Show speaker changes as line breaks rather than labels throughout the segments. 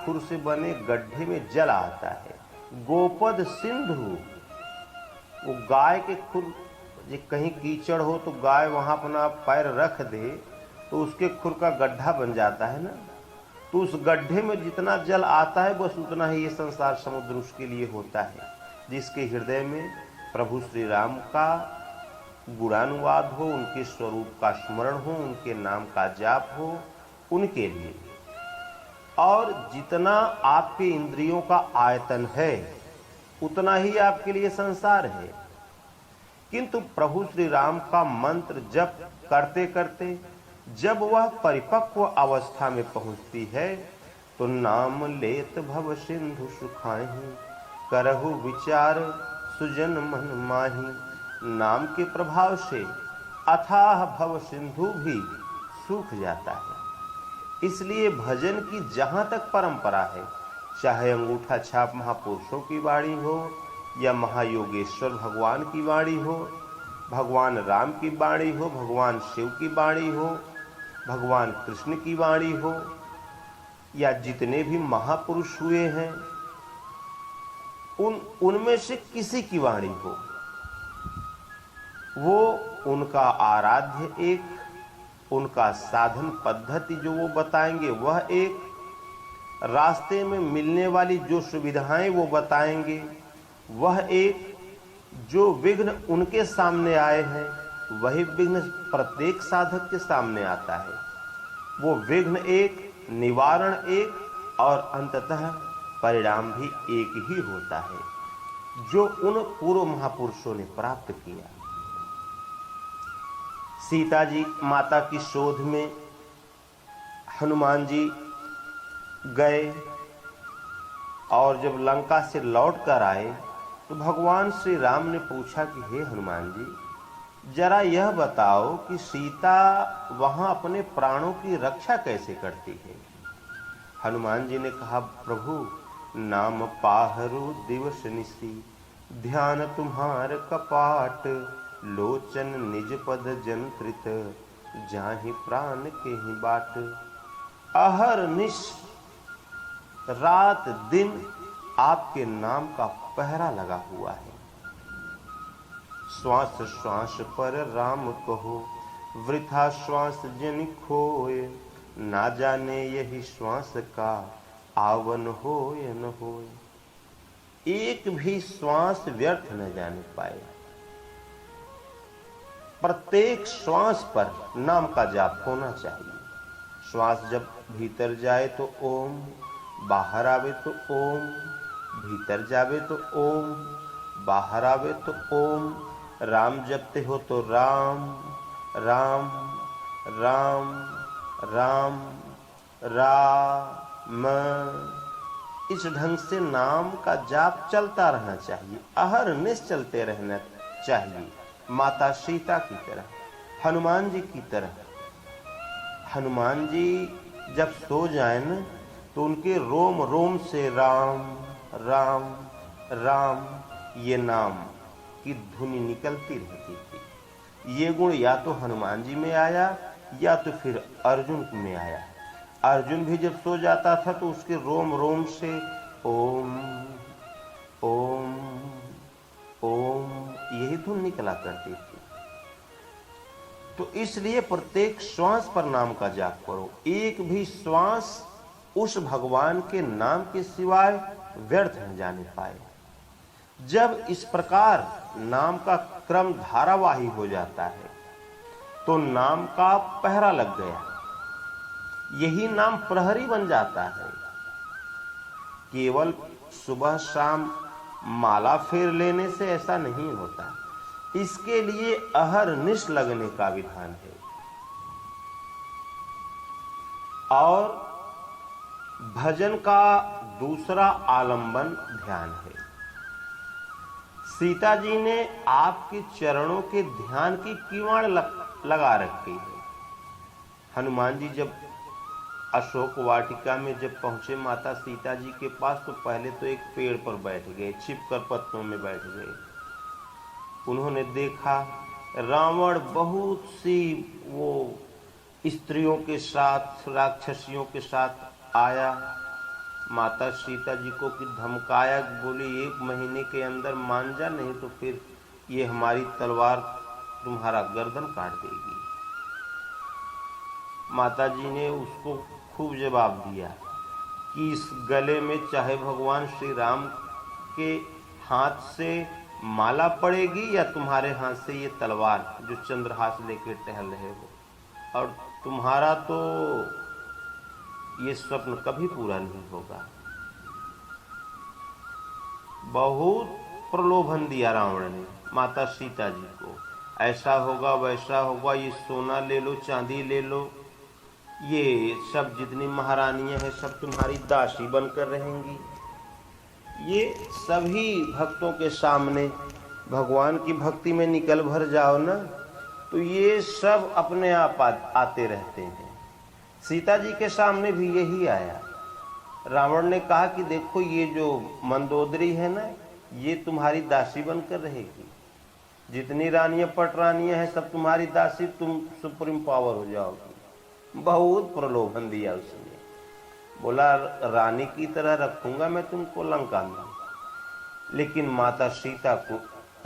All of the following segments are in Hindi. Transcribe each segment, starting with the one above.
खुर से बने गड्ढे में जल आता है। गोपद सिंधु, वो गाय के खुर, ये कहीं कीचड़ हो तो गाय वहां अपना पैर रख दे तो उसके खुर का गड्ढा बन जाता है ना, तो उस गड्ढे में जितना जल आता है बस उतना ही ये संसार समुद्र उसके लिए होता है। जिसके हृदय में प्रभु श्री राम का गुणानुवाद हो, उनके स्वरूप का स्मरण हो, उनके नाम का जाप हो, उनके लिए। और जितना आपके इंद्रियों का आयतन है उतना ही आपके लिए संसार है। किंतु प्रभु श्री राम का मंत्र जप करते करते जब वह परिपक्व अवस्था में पहुंचती है तो नाम लेत भव सिंधु सुखाहि, करहु विचार सुजन मन माही। नाम के प्रभाव से अथाह भव सिंधु भी सूख जाता है। इसलिए भजन की जहां तक परंपरा है, चाहे अंगूठा छाप महापुरुषों की वाणी हो या महायोगेश्वर भगवान की वाणी हो, भगवान राम की वाणी हो, भगवान शिव की वाणी हो, भगवान कृष्ण की वाणी हो, या जितने भी महापुरुष हुए हैं उनमें से किसी की वाणी हो, वो उनका आराध्य एक, उनका साधन पद्धति जो वो बताएंगे वह एक, रास्ते में मिलने वाली जो सुविधाएं वो बताएंगे वह एक, जो विघ्न उनके सामने आए हैं वही विघ्न प्रत्येक साधक के सामने आता है। वो विघ्न एक, निवारण एक, और अंततः परिणाम भी एक ही होता है जो उन पूर्व महापुरुषों ने प्राप्त किया। सीता जी माता की शोध में हनुमान जी गए और जब लंका से लौट कर आए तो भगवान श्री राम ने पूछा कि हे हनुमान जी, जरा यह बताओ कि सीता वहां अपने प्राणों की रक्षा कैसे करती है। हनुमान जी ने कहा, प्रभु नाम पाहरु दिवस निसी, ध्यान तुम्हार कपाट, लोचन निज पद जंत्रित, जाहि प्राण के ही बाट। अहर निश रात दिन आपके नाम का पहरा लगा हुआ है। श्वास श्वास पर राम कहो, वृथा श्वास जन खोए, ना जाने यही श्वास का आवन होय न होय। एक भी श्वास व्यर्थ न जाने पाए। प्रत्येक श्वास पर नाम का जाप होना चाहिए। श्वास जब भीतर जाए तो ओम, बाहर आवे तो ओम, भीतर जावे तो ओम, बाहर आवे तो ओम। राम जपते हो तो राम राम राम राम राम। इस ढंग से नाम का जाप चलता रहना चाहिए, अहरनिश चलते रहना चाहिए। माता सीता की तरह, हनुमान जी की तरह। हनुमान जी जब सो जाए न तो उनके रोम रोम से राम राम राम ये नाम की धुनी निकलती रहती थी। ये गुण या तो हनुमान जी में आया या तो फिर अर्जुन में आया। अर्जुन भी जब सो जाता था तो उसके रोम रोम से ओम ओम ओम यही धुन निकला करती थी। तो इसलिए प्रत्येक श्वास पर नाम का जाप करो। एक भी श्वास उस भगवान के नाम के सिवाय व्यर्थ न जाने पाए। जब इस प्रकार नाम का क्रम धारावाही हो जाता है तो नाम का पहरा लग गया, यही नाम प्रहरी बन जाता है। केवल सुबह शाम माला फेर लेने से ऐसा नहीं होता, इसके लिए अहरनिश लगने का विधान है। और भजन का दूसरा आलंबन ध्यान है। सीता जी ने आपके चरणों के ध्यान की कीवाड़ लगा रखी है। हनुमान जी जब अशोक वाटिका में जब पहुंचे माता सीता जी के पास तो पहले तो एक पेड़ पर बैठ गए, छिपकर पत्तों में बैठ गए। उन्होंने देखा रावण बहुत सी वो स्त्रियों के साथ, राक्षसियों के साथ आया, माता सीता जी को कि धमकाया, बोली 1 महीने के अंदर मान जा, नहीं तो फिर ये हमारी तलवार तुम्हारा गर्दन काट देगी। माता जी ने उसको खूब जवाब दिया कि इस गले में चाहे भगवान श्री राम के हाथ से माला पड़ेगी या तुम्हारे हाथ से ये तलवार जो चंद्रहास लेके टहल रहे हो, और तुम्हारा तो ये स्वप्न कभी पूरा नहीं होगा। बहुत प्रलोभन दिया रावण ने माता सीता जी को, ऐसा होगा वैसा होगा, ये सोना ले लो, चांदी ले लो, ये सब जितनी महारानियां हैं सब तुम्हारी दासी बनकर रहेंगी। ये सभी भक्तों के सामने, भगवान की भक्ति में निकल भर जाओ ना, तो ये सब अपने आप आते रहते हैं। सीता जी के सामने भी यही आया। रावण ने कहा कि देखो ये जो मंदोदरी है ना, ये तुम्हारी दासी बनकर रहेगी, जितनी रानियां पटरानियां हैं सब तुम्हारी दासी, तुम सुप्रीम पावर हो जाओगी। बहुत प्रलोभन दिया उसने, बोला रानी की तरह रखूंगा मैं तुमको लंका में। लेकिन माता सीता को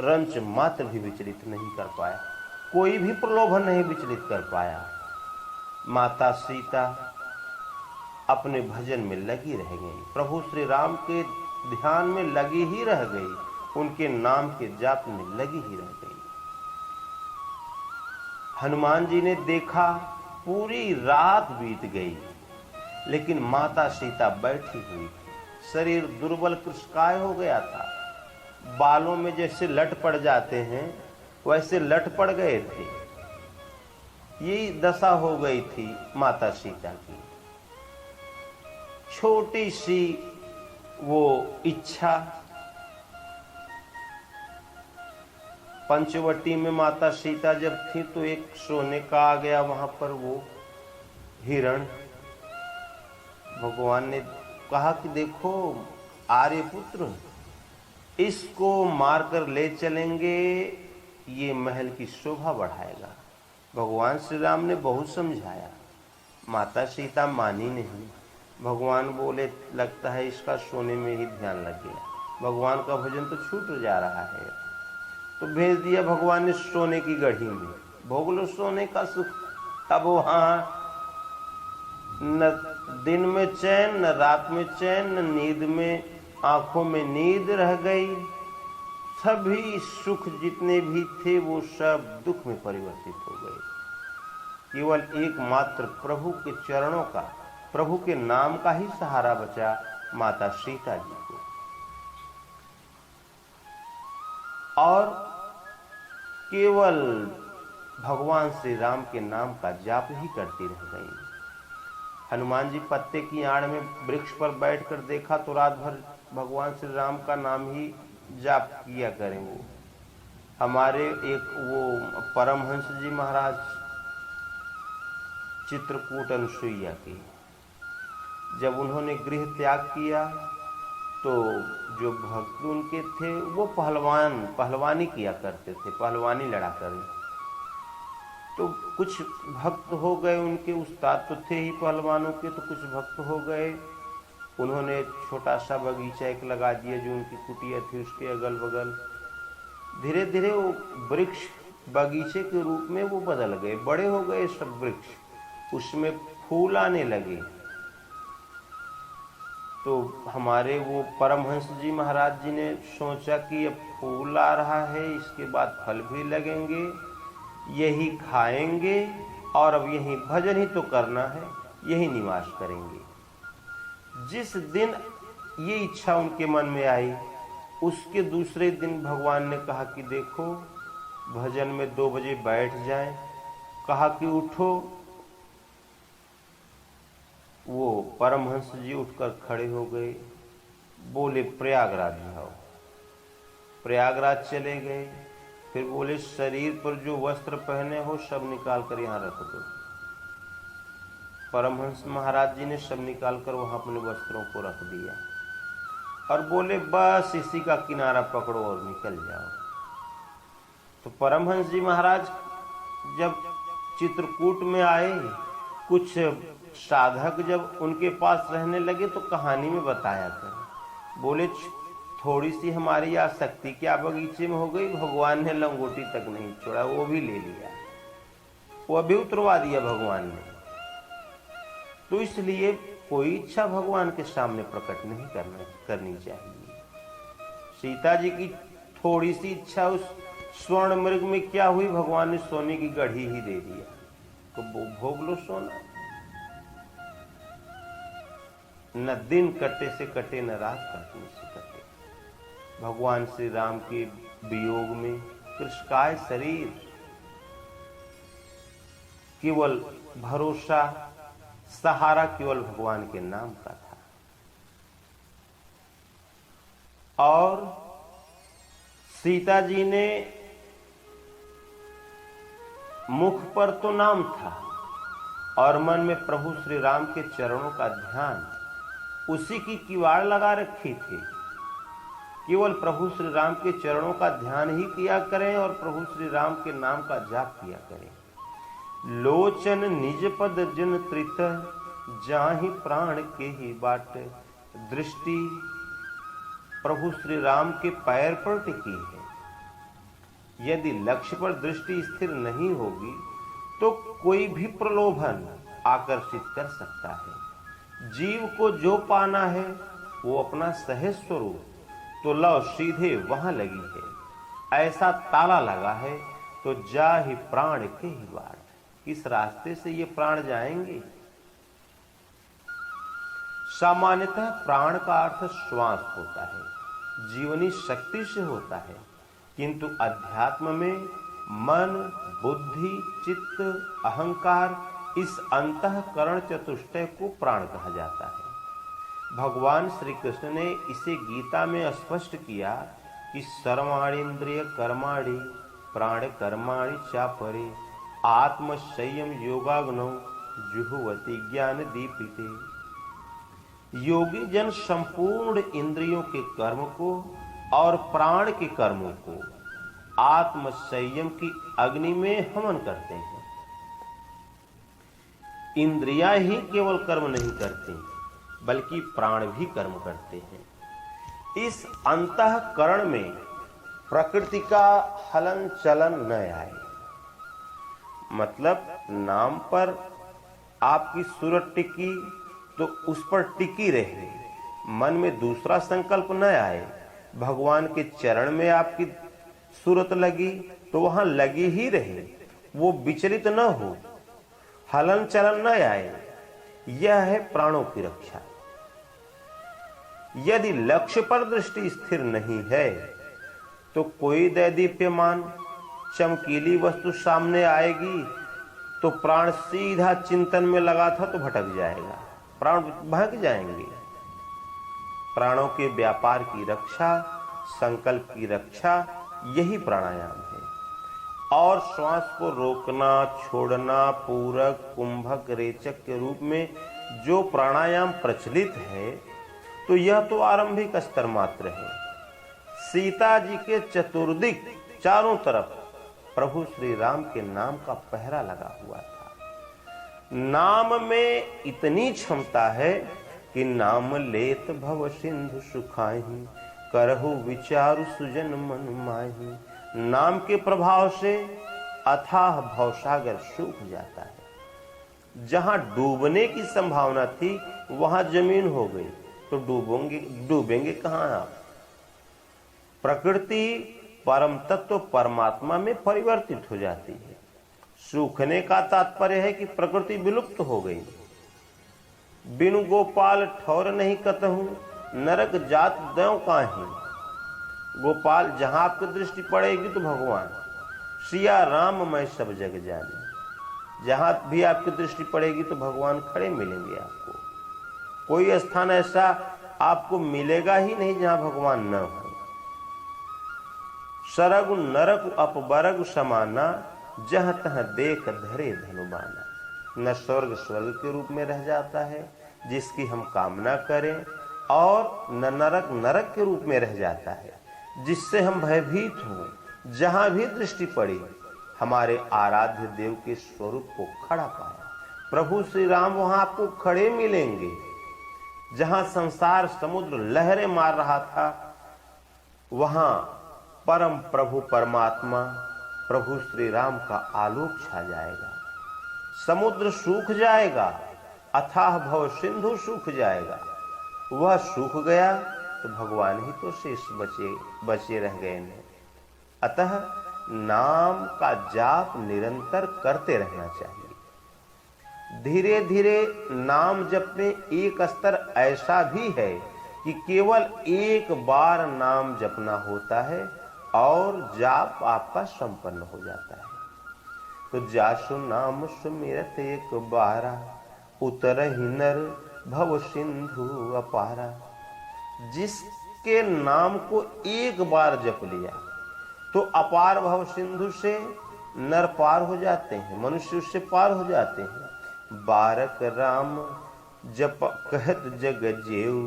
रंच मात्र भी विचलित नहीं कर पाया, कोई भी प्रलोभन नहीं विचलित कर पाया। माता सीता अपने भजन में लगी रह गई, प्रभु श्री राम के ध्यान में लगी ही रह गई, उनके नाम के जाप में लगी ही रह गई। हनुमान जी ने देखा पूरी रात बीत गई, लेकिन माता सीता बैठी हुई थी, शरीर दुर्बल कृशकाय हो गया था, बालों में जैसे लट पड़ जाते हैं वैसे लट पड़ गए थे। यही दशा हो गई थी माता सीता की। छोटी सी वो इच्छा, पंचवटी में माता सीता जब थी तो एक सोने का आ गया वहां पर वो हिरण। भगवान ने कहा कि देखो आर्यपुत्र, इसको मारकर ले चलेंगे, ये महल की शोभा बढ़ाएगा। भगवान श्री राम ने बहुत समझाया, माता सीता मानी नहीं। भगवान बोले लगता है इसका सोने में ही ध्यान लग गया, भगवान का भजन तो छूट जा रहा है। तो भेज दिया भगवान ने सोने की गढ़ी में, भोग लो सोने का सुख। अब वहां न दिन में चैन, न रात में चैन, न नींद में, आंखों में नींद रह गई। सभी सुख जितने भी थे वो सब दुख में परिवर्तित हो गए। केवल एकमात्र प्रभु के चरणों का, प्रभु के नाम का ही सहारा बचा माता सीता जी को। और केवल भगवान श्री राम के नाम का जाप ही करती रह गई। हनुमान जी पत्ते की आड़ में वृक्ष पर बैठकर देखा तो रात भर भगवान श्री राम का नाम ही जाप किया करें। वो हमारे एक वो परमहंस जी महाराज चित्रकूट अनुसुईया के, जब उन्होंने गृह त्याग किया तो जो भक्त उनके थे वो पहलवानी किया करते थे, पहलवानी लड़ा करें। तो कुछ भक्त हो गए, उनके उस्ताद तो थे ही पहलवानों के, तो कुछ भक्त हो गए, उन्होंने छोटा सा बगीचा एक लगा दिया जो उनकी कुटिया थी उसके अगल बगल। धीरे धीरे वो वृक्ष बगीचे के रूप में वो बदल गए, बड़े हो गए सब वृक्ष, उसमें फूल आने लगे। तो हमारे वो परमहंस जी महाराज जी ने सोचा कि अब फूल आ रहा है, इसके बाद फल भी लगेंगे, यही खाएंगे और अब यही भजन ही तो करना है, यही निवास करेंगे। जिस दिन ये इच्छा उनके मन में आई, उसके दूसरे दिन भगवान ने कहा कि देखो भजन में 2 बजे बैठ जाएं। कहा कि उठो। वो परमहंस जी उठकर खड़े हो गए, बोले प्रयागराज जाओ। प्रयागराज चले गए। फिर बोले शरीर पर जो वस्त्र पहने हो सब निकाल कर यहाँ रख दो। परमहंस महाराज जी ने सब निकाल कर वहां अपने वस्त्रों को रख दिया और बोले बस इसी का किनारा पकड़ो और निकल जाओ। तो परमहंस जी महाराज जब चित्रकूट में आए कुछ साधक जब उनके पास रहने लगे तो कहानी में बताया करें। बोले थोड़ी सी हमारी आसक्ति क्या बगीचे में हो गई, भगवान ने लंगोटी तक नहीं छोड़ा, वो भी ले लिया, वो भी उतरवा दिया भगवान ने। तो इसलिए कोई इच्छा भगवान के सामने प्रकट नहीं करनी चाहिए। सीता जी की थोड़ी सी इच्छा उस स्वर्ण मृग में क्या हुई, भगवान ने सोने की गढ़ी ही दे दिया, तो भोग लो सोना। न दिन कटे से कटे, न रात कटने से कटे। भगवान श्री राम के वियोग में कृष्णकाय शरीर, केवल भरोसा सहारा केवल भगवान के नाम का था। और सीता जी ने मुख पर तो नाम था और मन में प्रभु श्री राम के चरणों का ध्यान, उसी की किवाड़ लगा रखी थी। केवल प्रभु श्री राम के चरणों का ध्यान ही किया करें और प्रभु श्री राम के नाम का जाप किया करें। लोचन निज पद जिन त्रित, जाहि प्राण के ही बाट। दृष्टि प्रभु श्री राम के पैर पर टिकी है। यदि लक्ष्य पर दृष्टि स्थिर नहीं होगी तो कोई भी प्रलोभन आकर्षित कर सकता है। जीव को जो पाना है वो अपना सहज स्वरूप, तो लव सीधे वहां लगी है। ऐसा ताला लगा है तो जा ही प्राण के ही बाट। किस रास्ते से ये प्राण जाएंगे? सामान्यतः प्राण का अर्थ श्वास होता है, जीवनी शक्ति से होता है, किंतु अध्यात्म में मन, बुद्धि, चित्त, अहंकार, इस अंतःकरण चतुष्टय को प्राण कहा जाता है। भगवान श्री कृष्ण ने इसे गीता में स्पष्ट किया कि सर्वाणीन्द्रिय कर्माणि प्राण कर्माणि चापरे, आत्म संयम योगाग्नौ जुहुवति ज्ञान दीपिते। योगी जन संपूर्ण इंद्रियों के कर्म को और प्राण के कर्मों को आत्म संयम की अग्नि में हवन करते हैं। इंद्रियां ही केवल कर्म नहीं करती, बल्कि प्राण भी कर्म करते हैं। इस अंतःकरण में प्रकृति का हलन चलन न आए। मतलब नाम पर आपकी सूरत टिकी तो उस पर टिकी रहे, मन में दूसरा संकल्प न आए। भगवान के चरण में आपकी सूरत लगी तो वहां लगी ही रहे, वो विचलित न हो, हलन चलन न आए। यह है प्राणों की रक्षा। यदि लक्ष्य पर दृष्टि स्थिर नहीं है तो कोई दैदीप्यमान चमकीली वस्तु सामने आएगी तो प्राण सीधा चिंतन में लगा था तो भटक जाएगा, प्राण भाग जाएंगे। प्राणों के व्यापार की रक्षा, संकल्प की रक्षा, यही प्राणायाम है। और श्वास को रोकना, छोड़ना, पूरक, कुंभक, रेचक के रूप में जो प्राणायाम प्रचलित है, तो यह तो आरंभिक स्तर मात्र है। सीता जी के चतुर्दिक चारों तरफ प्रभु श्री राम के नाम का पहरा लगा हुआ था। नाम में इतनी क्षमता है कि नाम लेत भव सिंधु सुखाहि, करहु विचारु सुजन मन माहि। नाम के प्रभाव से अथाह भवसागर सूख जाता है। जहां डूबने की संभावना थी वहां जमीन हो गई, तो डूबेंगे कहां आप? प्रकृति परम तत्व परमात्मा में परिवर्तित हो जाती है। सूखने का तात्पर्य है कि प्रकृति विलुप्त हो गई। बिनु गोपाल ठौर नहीं कतहु, नरक जात दयों काहि। गोपाल जहां आपकी दृष्टि पड़ेगी तो भगवान, सिया राम मैं सब जग जाने। जहां भी आपकी दृष्टि पड़ेगी तो भगवान खड़े मिलेंगे आपको। कोई स्थान ऐसा आपको मिलेगा ही नहीं जहां भगवान न हो। सरगु नरक अपबरगु समाना, जहां तह देख धरे धनुबाना। न स्वर्ग स्वर्ग के रूप में रह जाता है जिसकी हम कामना करें, और न नरक नरक के रूप में रह जाता है जिससे हम भयभीत हों। जहां भी दृष्टि पड़ी हमारे आराध्य देव के स्वरूप को खड़ा पाया, प्रभु श्री राम वहां आपको खड़े मिलेंगे। जहां संसार समुद्र लहरें मार रहा था, वहां परम प्रभु परमात्मा प्रभु श्री राम का आलोक छा जाएगा। समुद्र सूख जाएगा, अथाह भव सिंधु सूख जाएगा। वह सूख गया तो भगवान ही तो शेष बचे रह गए ने। अतः नाम का जाप निरंतर करते रहना चाहिए। धीरे धीरे नाम जप में एक स्तर ऐसा भी है कि केवल एक बार नाम जपना होता है और जाप आपका संपन्न हो जाता है। तो जासु नाम सुमिरत एक बारा, उतरहि नर भव सिंधु अपारा। जिसके नाम को एक बार जप लिया तो अपार भव सिंधु से नर पार हो जाते हैं, मनुष्य उससे पार हो जाते हैं। बारक राम जप कहत जग जेऊ,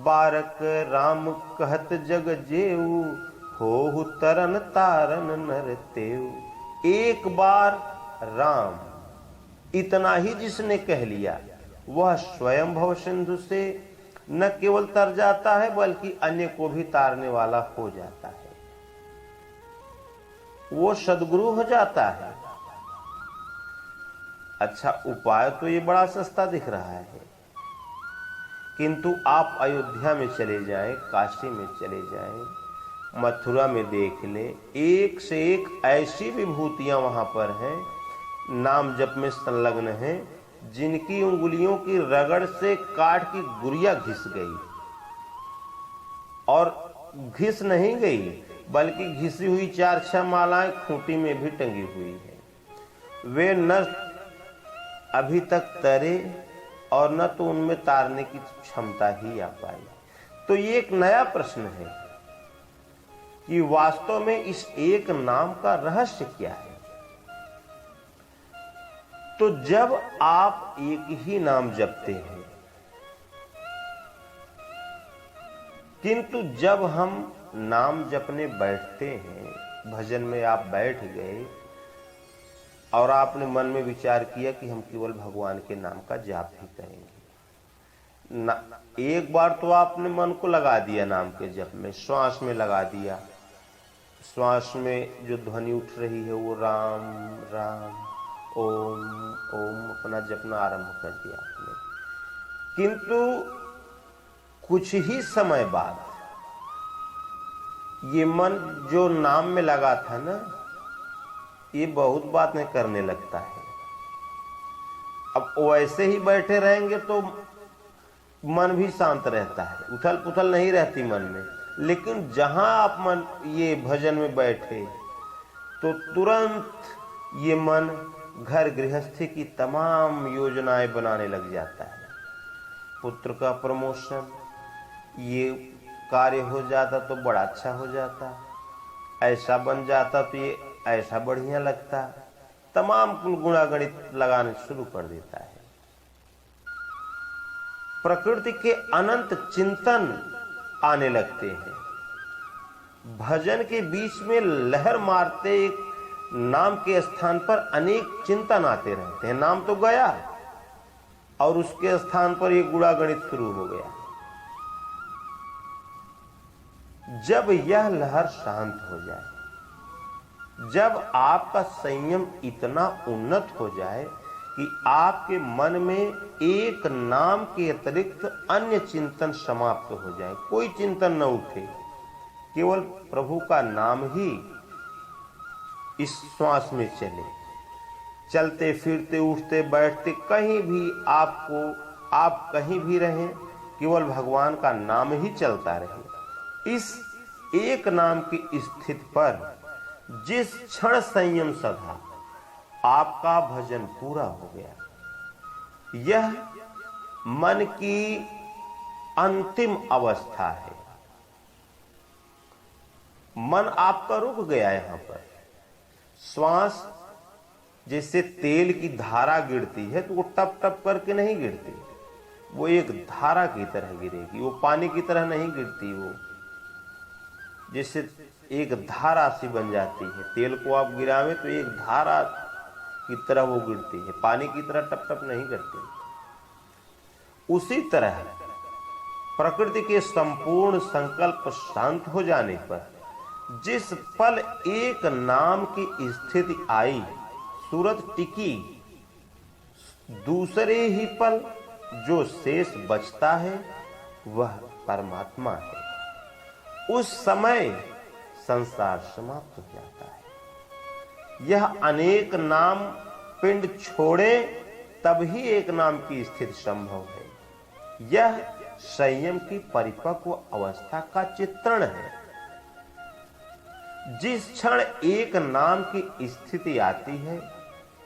बारक राम कहत जग जेऊ, हो तरन तारन नर तेऊ। एक बार राम इतना ही जिसने कह लिया वह स्वयं भव सिंधु से न केवल तर जाता है बल्कि अन्य को भी तारने वाला हो जाता है। वो सद्गुरु हो जाता है। अच्छा, उपाय तो ये बड़ा सस्ता दिख रहा है, किंतु आप अयोध्या में चले जाएं, काशी में चले जाएं, मथुरा में देख लें, एक से एक ऐसी विभूतियां वहां पर हैं, नाम जप में संलग्न हैं, जिनकी उंगलियों की रगड़ से काठ की गुड़िया घिस गई, और घिस नहीं गई बल्कि घिसी हुई 4-6 मालाएं खूंटी में भी टंगी हुई है। वे न अभी तक तरे और न तो उनमें तारने की क्षमता ही आ पाई। तो ये एक नया प्रश्न है कि वास्तव में इस एक नाम का रहस्य क्या है। तो जब आप एक ही नाम जपते हैं, किंतु जब हम नाम जपने बैठते हैं, भजन में आप बैठ गए और आपने मन में विचार किया कि हम केवल भगवान के नाम का जाप ही करेंगे ना, एक बार तो आपने मन को लगा दिया नाम के जप में, श्वास में लगा दिया, श्वास में जो ध्वनि उठ रही है वो राम राम ओम ओम अपना जपना आरंभ कर दिया आपने। किंतु कुछ ही समय बाद ये मन जो नाम में लगा था ना, ये बहुत बातें करने लगता है। अब वैसे ही बैठे रहेंगे तो मन भी शांत रहता है, उथल पुथल नहीं रहती मन में। लेकिन जहां आप मन ये भजन में बैठे तो तुरंत ये मन घर गृहस्थी की तमाम योजनाएं बनाने लग जाता है। पुत्र का प्रमोशन, ये कार्य हो जाता तो बड़ा अच्छा हो जाता, ऐसा बन जाता तो ये ऐसा बढ़िया लगता, तमाम गुणागणित लगाने शुरू कर देता है। प्रकृति के अनंत चिंतन आने लगते हैं। भजन के बीच में लहर मारते एक नाम के स्थान पर अनेक चिंतन आते रहते हैं। नाम तो गया और उसके स्थान पर ये गुणागणित शुरू हो गया। जब यह लहर शांत हो जाए, जब आपका संयम इतना उन्नत हो जाए कि आपके मन में एक नाम के अतिरिक्त अन्य चिंतन समाप्त हो जाए, कोई चिंतन न उठे, केवल प्रभु का नाम ही इस श्वास में चले, चलते फिरते उठते बैठते कहीं भी आप कहीं भी रहें, केवल भगवान का नाम ही चलता रहे। इस एक नाम की स्थिति पर जिस क्षण संयम सधा, आपका भजन पूरा हो गया। यह मन की अंतिम अवस्था है। मन आपका रुक गया यहां पर। श्वास जैसे तेल की धारा गिरती है तो वो टप टप करके नहीं गिरती, वो एक धारा की तरह गिरेगी, वो पानी की तरह नहीं गिरती, वो जैसे एक धारा सी बन जाती है। तेल को आप गिरावे तो एक धारा की तरह वो गिरती है, पानी की तरह टप टप नहीं गिरती। उसी तरह प्रकृति के संपूर्ण संकल्प शांत हो जाने पर जिस पल एक नाम की स्थिति आई, सूरत टिकी, दूसरे ही पल जो शेष बचता है वह परमात्मा है। उस समय संसार समाप्त हो जाता है। यह अनेक नाम पिंड छोड़े तभी एक नाम की स्थिति संभव है। यह संयम की परिपक्व अवस्था का चित्रण है। जिस क्षण एक नाम की स्थिति आती है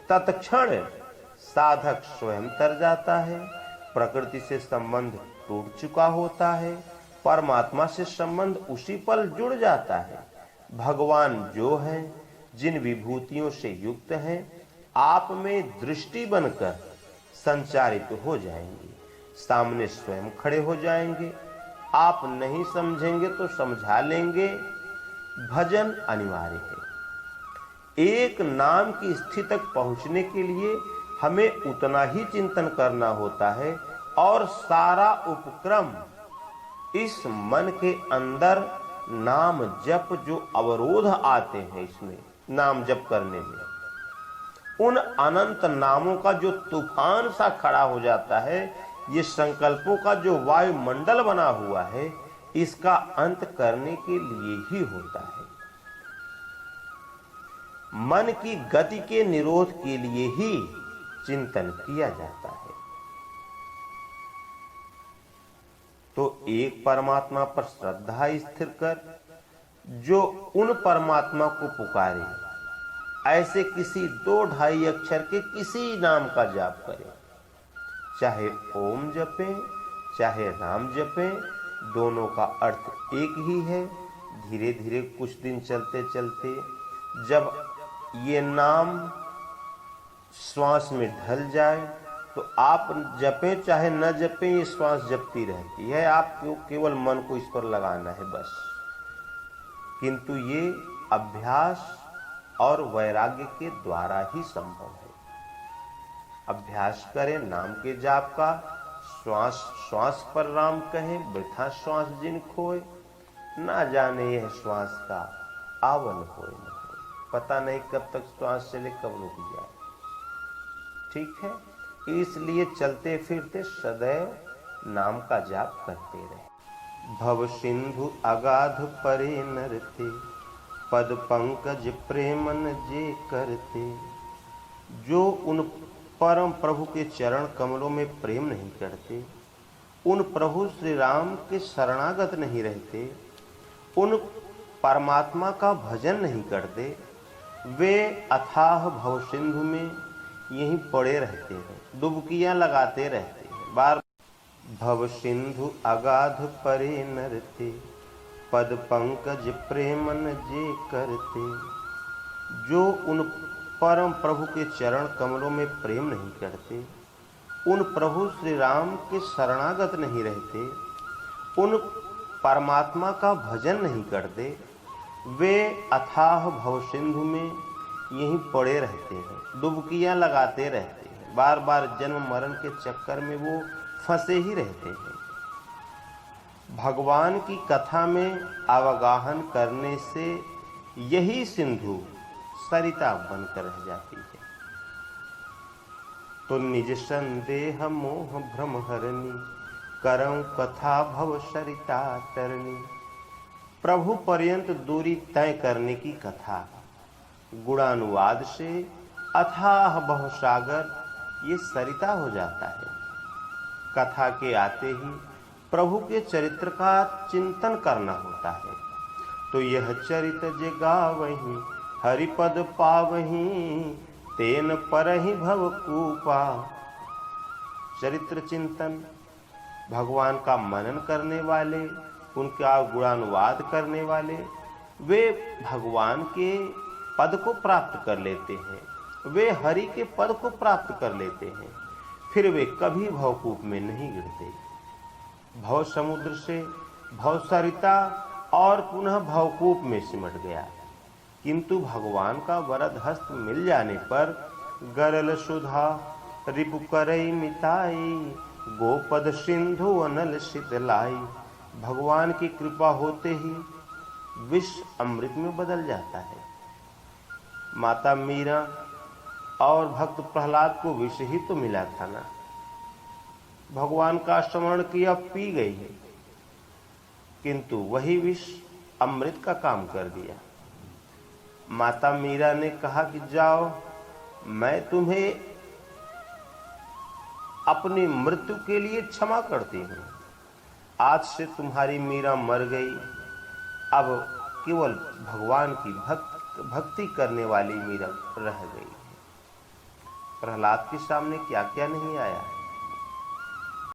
तत्क्षण साधक स्वयं तर जाता है, प्रकृति से संबंध टूट चुका होता है, परमात्मा से संबंध उसी पल जुड़ जाता है। भगवान जो है, जिन विभूतियों से युक्त हैं, आप में दृष्टि बनकर संचारित हो जाएंगे, सामने स्वयं खड़े हो जाएंगे। आप नहीं समझेंगे तो समझा लेंगे। भजन अनिवार्य है। एक नाम की स्थिति तक पहुंचने के लिए हमें उतना ही चिंतन करना होता है और सारा उपक्रम इस मन के अंदर नाम जप जो अवरोध आते हैं इसमें नाम जप करने में, उन अनंत नामों का जो तूफान सा खड़ा हो जाता है, ये संकल्पों का जो वायुमंडल बना हुआ है, इसका अंत करने के लिए ही होता है। मन की गति के निरोध के लिए ही चिंतन किया जाता है। तो एक परमात्मा पर श्रद्धा स्थिर कर जो उन परमात्मा को पुकारे, ऐसे किसी 2-2.5 अक्षर के किसी नाम का जाप करे, चाहे ओम जपे चाहे राम जपे, दोनों का अर्थ एक ही है। धीरे धीरे कुछ दिन चलते चलते जब ये नाम श्वास में ढल जाए तो आप जपें चाहे न जपें, ये श्वास जपती रहती है। आपको केवल मन को इस पर लगाना है बस। किंतु ये अभ्यास और वैराग्य के द्वारा ही संभव है। अभ्यास करें नाम के जाप का, श्वास श्वास पर राम कहें, वृथा श्वास जिन खोए, ना जाने यह श्वास का आवन होए न होए। पता नहीं कब तक श्वास चले कब रुक जाए। ठीक है, इसलिए चलते फिरते सदैव नाम का जाप करते रहे। भव सिंधु अगाध परे नरते, पद पंकज प्रेमन जे करते। जो उन परम प्रभु के चरण कमलों में प्रेम नहीं करते, उन प्रभु श्री राम के शरणागत नहीं रहते, उन परमात्मा का भजन नहीं करते, वे अथाह भव सिंधु में यहीं पड़े रहते हैं, डुबकियां लगाते रहते हैं बार। भव सिंधु अगाध परे नरते, पद पंकज प्रेमन जे करते। जो उन परम प्रभु के चरण कमलों में प्रेम नहीं करते, उन प्रभु श्री राम के शरणागत नहीं रहते, उन परमात्मा का भजन नहीं करते, वे अथाह भव सिंधु में यहीं पड़े रहते हैं, डुबकियां लगाते रहते हैं। बार बार जन्म मरण के चक्कर में वो फंसे ही रहते हैं। भगवान की कथा में अवगाहन करने से यही सिंधु सरिता बनकर रह जाती है। तो निज संदेह मोह भ्रम हरनी, करऊं कथा भव सरिता तरनी। प्रभु पर्यंत दूरी तय करने की कथा, गुणानुवाद से अथाह बहुसागर ये सरिता हो जाता है। कथा के आते ही प्रभु के चरित्र का चिंतन करना होता है। तो यह चरित जे गावहीं, हरिपद पावहीं, तेन परहि भव कूपा। चरित्र चिंतन, भगवान का मनन करने वाले, उनका गुणानुवाद करने वाले, वे भगवान के पद को प्राप्त कर लेते हैं, वे हरि के पद को प्राप्त कर लेते हैं। फिर वे कभी भवकूप में नहीं गिरते। भव समुद्र से भव सरिता और पुनः भवकूप में सिमट गया, किंतु भगवान का वरद हस्त मिल जाने पर गरल सुधा रिपु करई मिताई, गोपद सिंधु अनल शीतलाई। भगवान की कृपा होते ही विष अमृत में बदल जाता है। माता मीरा और भक्त प्रहलाद को विष ही तो मिला था ना, भगवान का स्मरण किया, पी गई है, किंतु वही विष अमृत का काम कर दिया। माता मीरा ने कहा कि जाओ, मैं तुम्हें अपनी मृत्यु के लिए क्षमा करती हूं। आज से तुम्हारी मीरा मर गई, अब केवल भगवान की भक्ति करने वाली मीरा रह गई। प्रहलाद के सामने क्या क्या नहीं आया।